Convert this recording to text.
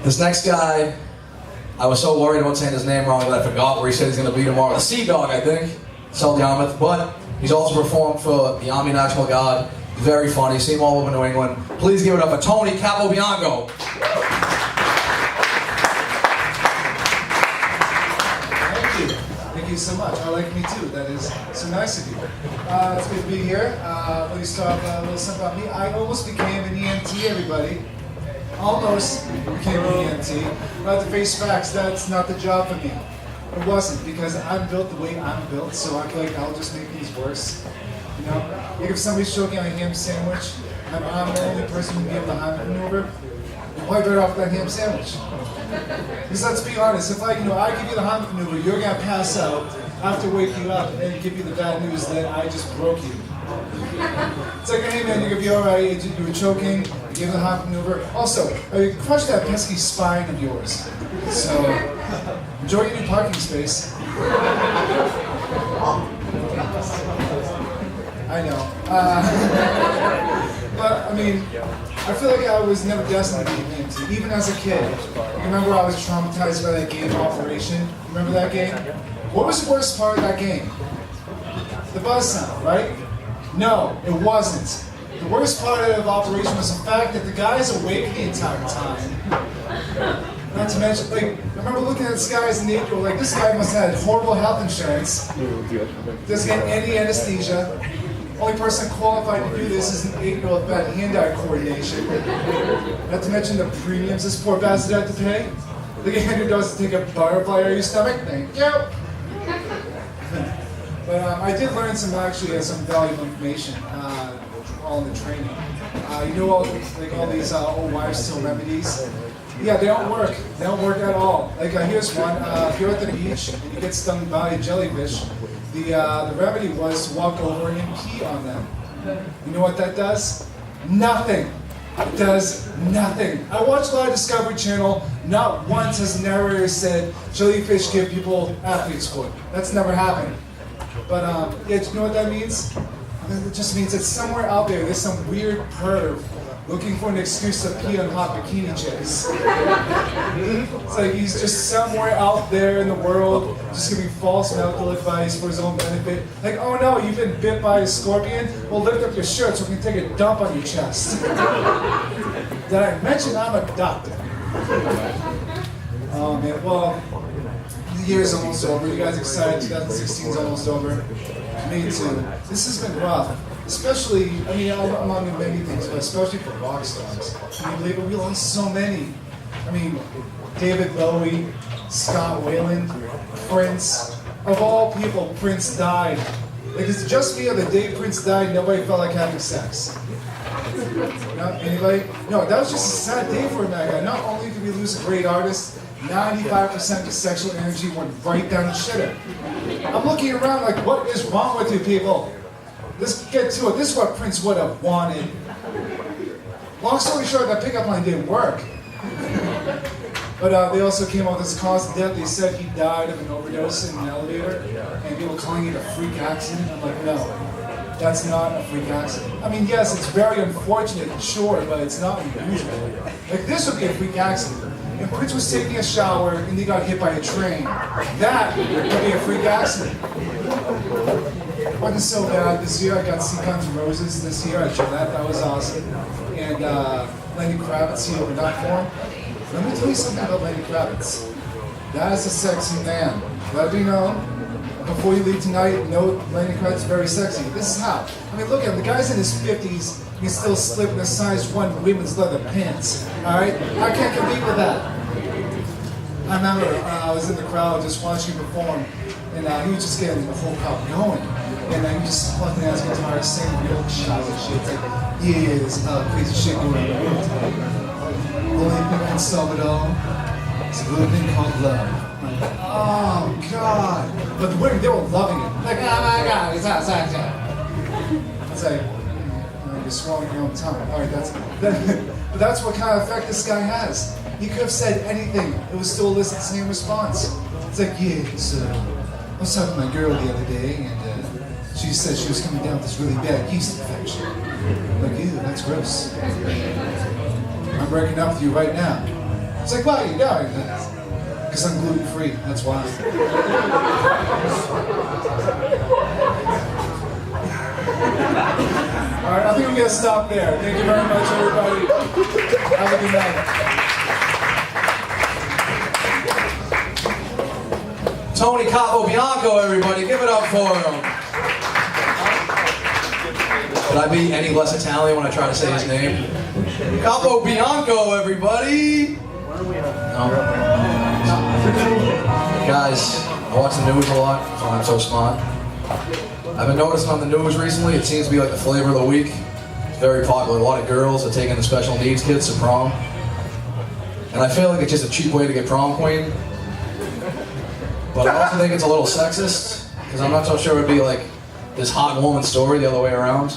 This next guy, I was so worried about saying his name wrong that I forgot where he said he's going to be tomorrow. The Sea Dog, I think. South Yarmouth. But he's also performed for the Army National Guard. Very funny. See him all over New England. Please give it up for Tony Capobianco. Thank you so much. I like me too. That is so nice of you. It's good to be here. Let me start with a little something about me. I almost became an EMT, everybody. Almost became an EMT. But I have to face facts, that's not the job for me. It wasn't, because I'm built the way I'm built, so I feel like I'll just make things worse. You know? Like if somebody's choking on a ham sandwich, and I'm the only person who can be able to hand maneuver, you're probably better off with that ham sandwich. Because let's be honest, if I give you the hand maneuver, you're gonna pass out, I have to wake you up and give you the bad news that I just broke you. It's like, hey man, you're gonna be alright, you were choking, you gave the hand maneuver. Also, you crushed that pesky spine of yours. So, enjoy your new parking space. I know. But, I mean, I feel like I was never destined to be an EMT, even as a kid. Remember I was traumatized by that game, Operation? Remember that game? What was the worst part of that game? The buzz sound, right? No, it wasn't. The worst part of Operation was the fact that the guy's awake the entire time. Not to mention, like, I remember looking at this guy as an 8-year-old, like, this guy must have had horrible health insurance, doesn't get any anesthesia. Only person qualified to do this is an 8-year-old bad hand-eye coordination. Not to mention the premiums this poor bastard had to pay. Like $100 to take a butterfly out of your stomach. Thank you. But I did learn some valuable information all in the training. You know all these old wives' tale remedies. Yeah, they don't work. They don't work at all. Like here's one. If you're at the beach and you get stung by a jellyfish, the remedy was to walk over and pee on them. You know what that does? Nothing. It does nothing. I watch a lot of Discovery Channel. Not once has the narrator said jellyfish give people athlete's foot. That's never happened. But yeah, you know what that means? It just means that somewhere out there's some weird perv looking for an excuse to pee on hot bikini chicks. It's like he's just somewhere out there in the world, just giving false medical advice for his own benefit. Like, oh no, you've been bit by a scorpion? Well, lift up your shirt so we can take a dump on your chest. Did I mention I'm a doctor? Oh man, well, the year's almost over. You guys excited? 2016's almost over. Me too. This has been rough. Especially, I mean, among many things, but especially for rock stars. Can you believe it? We lost so many. I mean, David Bowie, Scott Weiland, Prince. Of all people, Prince died. Like, it's just me on the day Prince died, nobody felt like having sex. No, anybody? No, that was just a sad day for that guy. Not only did we lose a great artist, 95% of his sexual energy went right down the shitter. I'm looking around like, what is wrong with you people? Let's get to it. This is what Prince would have wanted. Long story short, that pickup line didn't work. But they also came up with this cause of death. They said he died of an overdose in an elevator, and people calling it a freak accident. I'm like, no, that's not a freak accident. I mean, yes, it's very unfortunate, sure, but it's not unusual. Like, this would be a freak accident. If Prince was taking a shower and he got hit by a train, that would be a freak accident. It wasn't so bad. This year I got to see Guns N' Roses this year. I showed that was awesome. And Lenny Kravitz, he opened up for him. Let me tell you something about Lenny Kravitz. That is a sexy man. Let me know. Before you leave tonight, know Lenny Kravitz is very sexy. This is how. I mean, look at him. The guy's in his 50s. He's still slipping a size 1 women's leather pants. Alright? I can't compete with that. I remember I was in the crowd just watching him perform, and he was just getting the whole crowd going. And he just plugging out his guitar, singing real shit. It's like, yeah, there's crazy shit going on in the world today. Only thing can solve it all. It's a little thing called love. Like, oh God! But the women, they were loving it. Like, oh my God, it's outside. It's like, you're swallowing your own tongue. All right, but that's what kind of effect this guy has. He could have said anything; it would still elicit the same response. It's like, yeah, I was talking to my girl the other day, and she said she was coming down with this really bad yeast infection. I'm like, ew, that's gross. I'm breaking up with you right now. It's like, why you died? Because I'm gluten free. That's why. All right, I think I'm gonna stop there. Thank you very much, everybody. Have a good night. Tony Capobianco, everybody, give it up for him. Should I be any less Italian when I try to say his name? Capobianco, everybody! No. Guys, I watch the news a lot, that's why I'm so smart. I've been noticing on the news recently, it seems to be like the flavor of the week. It's very popular. A lot of girls are taking the special needs kids to prom. And I feel like it's just a cheap way to get prom queen. But I also think it's a little sexist, because I'm not so sure it would be like this hot woman story the other way around.